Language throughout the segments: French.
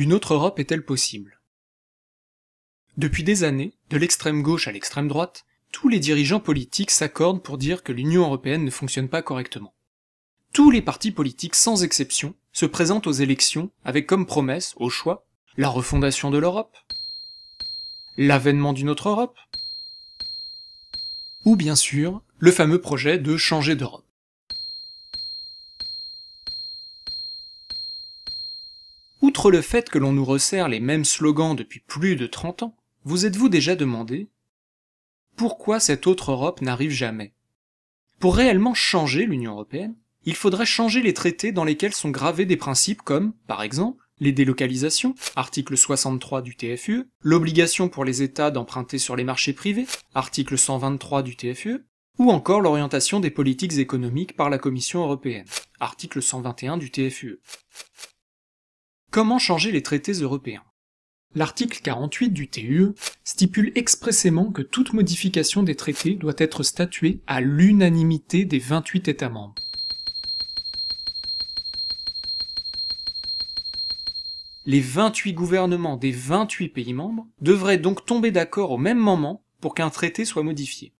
Une autre Europe est-elle possible? Depuis des années, de l'extrême gauche à l'extrême droite, tous les dirigeants politiques s'accordent pour dire que l'Union européenne ne fonctionne pas correctement. Tous les partis politiques, sans exception, se présentent aux élections avec comme promesse, au choix, la refondation de l'Europe, l'avènement d'une autre Europe, ou bien sûr, le fameux projet de changer d'Europe. Outre le fait que l'on nous resserre les mêmes slogans depuis plus de 30 ans, vous êtes-vous déjà demandé pourquoi cette autre Europe n'arrive jamais? Pour réellement changer l'Union européenne, il faudrait changer les traités dans lesquels sont gravés des principes comme, par exemple, les délocalisations, article 63 du TFUE, l'obligation pour les États d'emprunter sur les marchés privés, article 123 du TFUE, ou encore l'orientation des politiques économiques par la Commission européenne, article 121 du TFUE. Comment changer les traités européens? L'article 48 du TUE stipule expressément que toute modification des traités doit être statuée à l'unanimité des 28 États membres. Les 28 gouvernements des 28 pays membres devraient donc tomber d'accord au même moment pour qu'un traité soit modifié.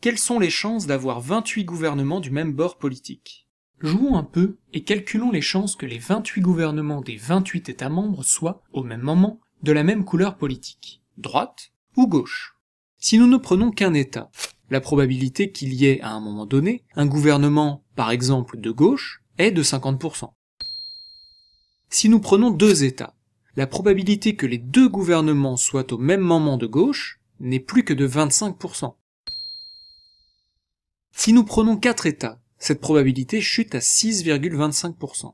Quelles sont les chances d'avoir 28 gouvernements du même bord politique? Jouons un peu et calculons les chances que les 28 gouvernements des 28 États membres soient, au même moment, de la même couleur politique, droite ou gauche. Si nous ne prenons qu'un État, la probabilité qu'il y ait, à un moment donné, un gouvernement, par exemple de gauche, est de 50%. Si nous prenons deux États, la probabilité que les deux gouvernements soient au même moment de gauche n'est plus que de 25%. Si nous prenons quatre États, cette probabilité chute à 6,25%.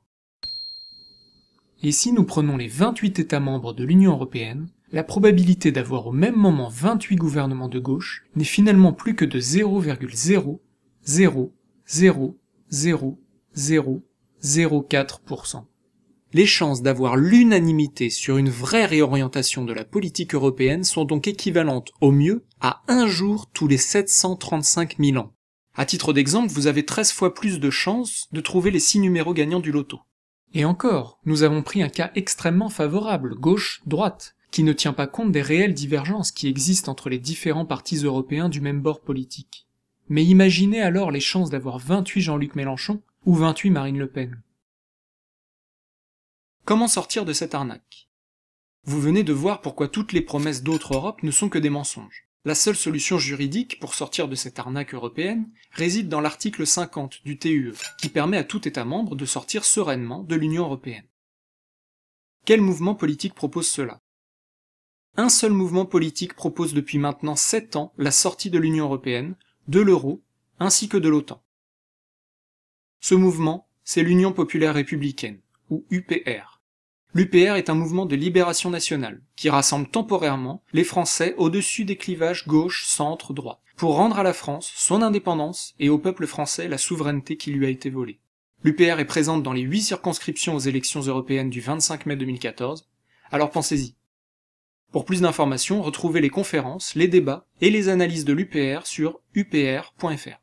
Et si nous prenons les 28 États membres de l'Union européenne, la probabilité d'avoir au même moment 28 gouvernements de gauche n'est finalement plus que de 0,0000004%. Les chances d'avoir l'unanimité sur une vraie réorientation de la politique européenne sont donc équivalentes au mieux à un jour tous les 735 000 ans. À titre d'exemple, vous avez 13 fois plus de chances de trouver les 6 numéros gagnants du loto. Et encore, nous avons pris un cas extrêmement favorable, gauche-droite, qui ne tient pas compte des réelles divergences qui existent entre les différents partis européens du même bord politique. Mais imaginez alors les chances d'avoir 28 Jean-Luc Mélenchon ou 28 Marine Le Pen. Comment sortir de cette arnaque? Vous venez de voir pourquoi toutes les promesses d'autres Europe ne sont que des mensonges. La seule solution juridique pour sortir de cette arnaque européenne réside dans l'article 50 du TUE, qui permet à tout État membre de sortir sereinement de l'Union européenne. Quel mouvement politique propose cela? Un seul mouvement politique propose depuis maintenant 7 ans la sortie de l'Union européenne, de l'euro, ainsi que de l'OTAN. Ce mouvement, c'est l'Union populaire républicaine, ou UPR. L'UPR est un mouvement de libération nationale, qui rassemble temporairement les Français au-dessus des clivages gauche, centre, droite, pour rendre à la France son indépendance et au peuple français la souveraineté qui lui a été volée. L'UPR est présente dans les 8 circonscriptions aux élections européennes du 25 mai 2014, alors pensez-y. Pour plus d'informations, retrouvez les conférences, les débats et les analyses de l'UPR sur upr.fr.